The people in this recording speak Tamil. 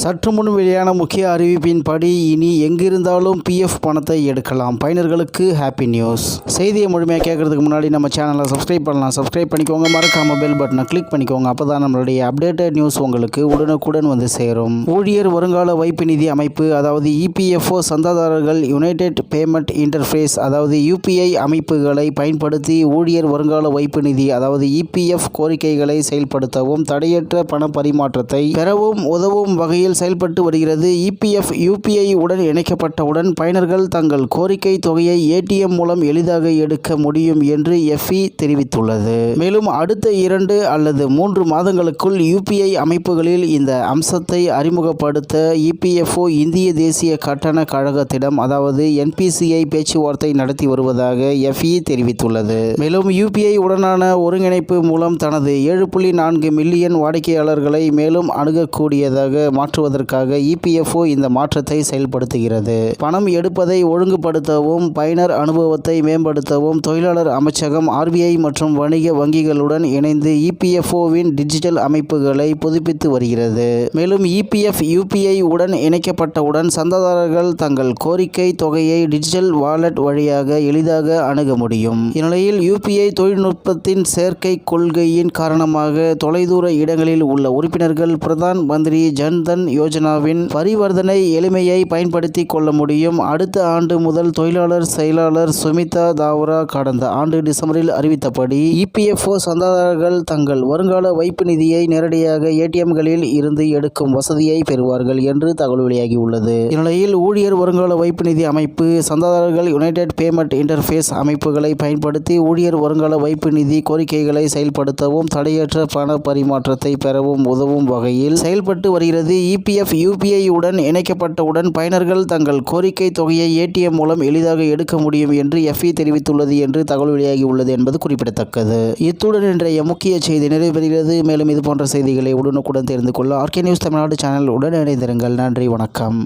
சற்று முன் வெளியான முக்கிய அறிவிப்பின்படி இனி எங்கிருந்தாலும் பிஎஃப் பணத்தை எடுக்கலாம். பயனர்களுக்கு ஹாப்பி நியூஸ். செய்தியை முழுமையாக கேட்கறதுக்கு முன்னாடி நம்ம சேனலை சப்ஸ்கிரைப் பண்ணலாம். சப்ஸ்கிரைப் பண்ணிக்கோங்க. மறக்காம பெல் பட்டனை கிளிக் பண்ணிக்கோங்க. அப்போ தான் நம்மளுடைய அப்டேட்டட் நியூஸ் உங்களுக்கு உடனுக்குடன் வந்து சேரும். ஊழியர் வருங்கால வைப்பு நிதி அமைப்பு அதாவது இபிஎஃப்ஓ சந்தாதாரர்கள் யுனைடெட் பேமெண்ட் இன்டர்ஃபேஸ் அதாவது யூபிஐ அமைப்புகளை பயன்படுத்தி ஊழியர் வருங்கால வைப்பு நிதி அதாவது இபிஎஃப் கோரிக்கைகளை செயல்படுத்தவும் தடையற்ற பண பரிமாற்றத்தை பெறவும் உதவும் வகையில் செயல்பட்டு வருகிறது. இபிஎஃப் யூபிஐ உடன் இணைக்கப்பட்டவுடன் பயனர்கள் தங்கள் கோரிக்கை தொகையை ஏடிஎம் மூலம் எளிதாக எடுக்க முடியும் என்று எஃப்இ தெரிவித்துள்ளது. மேலும் அடுத்த 2 அல்லது 3 மாதங்களுக்குள் யூபிஐ அமைப்புகளில் இந்த அம்சத்தை அறிமுகப்படுத்த இபிஎஃப்ஓ இந்திய தேசிய கட்டண கழகத்திடம் அதாவது என்பிசிஐ பேச்சுவார்த்தை நடத்தி வருவதாக எஃப்இ தெரிவித்துள்ளது. மேலும் யூபிஐ உடனான ஒருங்கிணைப்பு மூலம் தனது 7.4 மில்லியன் வாடிக்கையாளர்களை மேலும் அணுகக்கூடியதாக மாற்றுவதற்காக இபிஎஃப்ஓ இந்த மாற்றத்தை செயல்படுத்துகிறது. பணம் எடுப்பதை ஒழுங்குபடுத்தவும் பயனர் அனுபவத்தை மேம்படுத்தவும் தொழிலாளர் அமைச்சகம் ஆர்பிஐ மற்றும் வணிக வங்கிகளுடன் இணைந்து இபிஎஃப்ஓவின் டிஜிட்டல் அமைப்புகளை புதுப்பித்து வருகிறது. மேலும் இபிஎஃப் யூபிஐ உடன் இணைக்கப்பட்டவுடன் சந்தாதாரர்கள் தங்கள் கோரிக்கை தொகையை டிஜிட்டல் வாலெட் வழியாக எளிதாக அணுக முடியும். இந்நிலையில் யூபிஐ தொழில்நுட்பத்தின் சேர்க்கை கொள்கையின் காரணமாக தொலைதூர இடங்களில் உள்ள உறுப்பினர்கள் பிரதான் மந்திரி ஜன்தன் யோஜனாவின் பரிவர்த்தனை எளிமையை பயன்படுத்திக் கொள்ள முடியும். அடுத்த ஆண்டு முதல் தொழிலாளர் செயலாளர் சுமிதா தாவரா கடந்த ஆண்டு டிசம்பரில் அறிவித்தபடி இபிஎஃப்ஓ சந்தாதாரர்கள் தங்கள் வருங்கால வைப்பு நிதியை நேரடியாக ஏடிஎம்களில் இருந்து எடுக்கும் வசதியை பெறுவார்கள் என்று தகவல் வெளியாகியுள்ளது. இந்நிலையில் ஊழியர் வருங்கால வைப்பு நிதி அமைப்பு சந்தாதாரர்கள் யுனைடெட் பேமெண்ட் இன்டர்ஃபேஸ் அமைப்புகளை பயன்படுத்தி ஊழியர் வருங்கால வைப்பு நிதி கோரிக்கைகளை செயல்படுத்தவும் தடையற்ற பண பரிமாற்றத்தை பெறவும் உதவும் வகையில் செயல்பட்டு வருகிறது. இபிஎஃப் யூபிஐ உடன் இணைக்கப்பட்டவுடன் பயனர்கள் தங்கள் கோரிக்கை தொகையை ஏடிஎம் மூலம் எளிதாக எடுக்க முடியும் என்று எஃப்இ தெரிவித்துள்ளது என்று தகவல் வெளியாகியுள்ளது என்பது குறிப்பிடத்தக்கது. இத்துடன் இன்றைய முக்கிய செய்தி நிறைவேறுகிறது. மேலும் இது போன்ற செய்திகளை உடனுக்குடன் தெரிந்து கொள்ள ஆர்கே நியூஸ் தமிழ்நாடு சேனல் உடன் இணைந்திருங்கள். நன்றி, வணக்கம்.